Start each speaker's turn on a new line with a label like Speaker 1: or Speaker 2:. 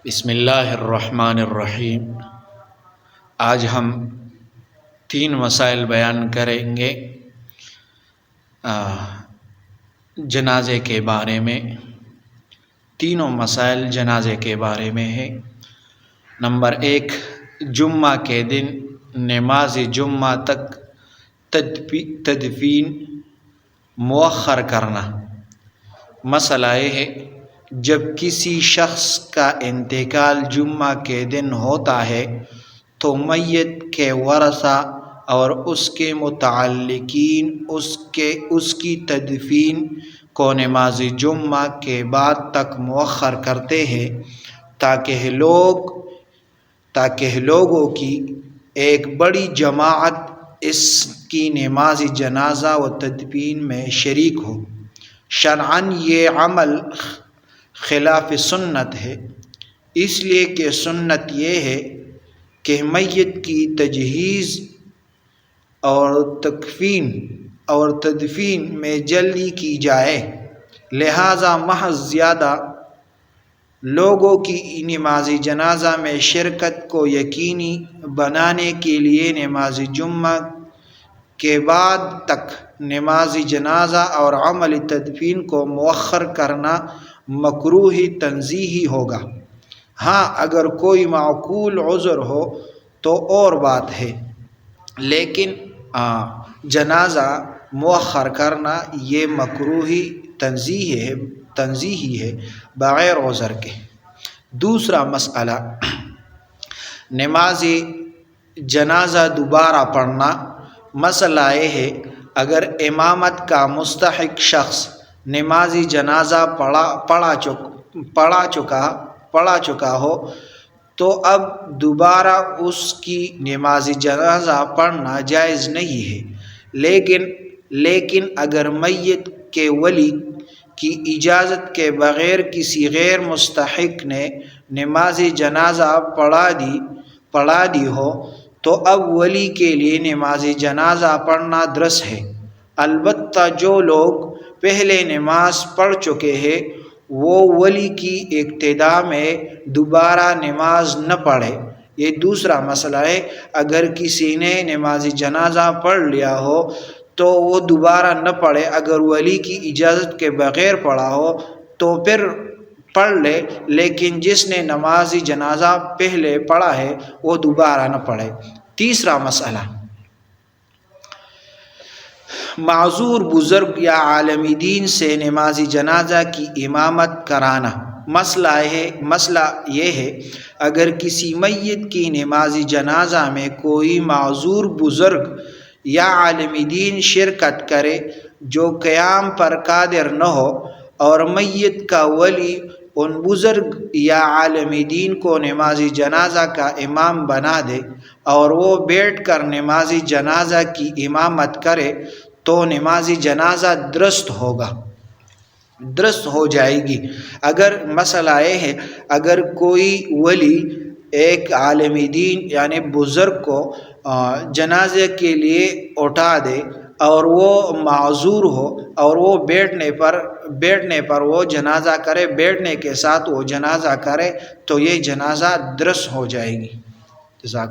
Speaker 1: بسم اللہ الرحمن الرحیم۔ آج ہم 3 مسائل بیان کریں گے جنازے کے بارے میں۔ تینوں مسائل جنازے کے بارے میں ہے۔ نمبر 1، جمعہ کے دن نماز جمعہ تک تدفین مؤخر کرنا۔ مسئلہ یہ ہے، جب کسی شخص کا انتقال جمعہ کے دن ہوتا ہے تو میت کے ورثہ اور اس کے متعلقین اس کی تدفین کو نماز جمعہ کے بعد تک مؤخر کرتے ہیں تاکہ لوگوں کی ایک بڑی جماعت اس کی نماز جنازہ و تدفین میں شریک ہو۔ شرعاً یہ عمل خلاف سنت ہے، اس لیے کہ سنت یہ ہے کہ میت کی تجہیز اور تکفین اور تدفین میں جلدی کی جائے، لہذا محض زیادہ لوگوں کی نماز جنازہ میں شرکت کو یقینی بنانے کے لیے نماز جمعہ کے بعد تک نماز جنازہ اور عمل تدفین کو مؤخر کرنا مکروہ تنزیہی ہوگا۔ ہاں، اگر کوئی معقول عذر ہو تو اور بات ہے، لیکن جنازہ مؤخر کرنا یہ مکروہ تنزیہی ہے بغیر عذر کے۔ دوسرا مسئلہ، نماز جنازہ دوبارہ پڑھنا۔ مسئلہ یہ ہے، اگر امامت کا مستحق شخص نماز جنازہ پڑھا چکا ہو تو اب دوبارہ اس کی نماز جنازہ پڑھنا جائز نہیں ہے، لیکن اگر میت کے ولی کی اجازت کے بغیر کسی غیر مستحق نے نماز جنازہ پڑھا دی ہو تو اب ولی کے لیے نماز جنازہ پڑھنا درست ہے۔ البتہ جو لوگ پہلے نماز پڑھ چکے ہیں وہ ولی کی اقتداء میں دوبارہ نماز نہ پڑھے۔ یہ دوسرا مسئلہ ہے، اگر کسی نے نماز جنازہ پڑھ لیا ہو تو وہ دوبارہ نہ پڑھے، اگر ولی کی اجازت کے بغیر پڑھا ہو تو پھر پڑھ لے، لیکن جس نے نماز جنازہ پہلے پڑھا ہے وہ دوبارہ نہ پڑھے۔ تیسرا مسئلہ، معذور بزرگ یا عالم دین سے نماز جنازہ کی امامت کرانا۔ مسئلہ یہ ہے، اگر کسی میت کی نماز جنازہ میں کوئی معذور بزرگ یا عالم دین شرکت کرے جو قیام پر قادر نہ ہو اور میت کا ولی ان بزرگ یا عالم دین کو نماز جنازہ کا امام بنا دے اور وہ بیٹھ کر نماز جنازہ کی امامت کرے تو نماز جنازہ درست ہو جائے گی۔ اگر مسئلہ یہ ہے، اگر کوئی ولی ایک عالم دین یعنی بزرگ کو جنازے کے لیے اٹھا دے اور وہ معذور ہو اور وہ بیٹھنے پر وہ جنازہ کرے، بیٹھنے کے ساتھ وہ جنازہ کرے تو یہ جنازہ درست ہو جائے گی۔ جزاک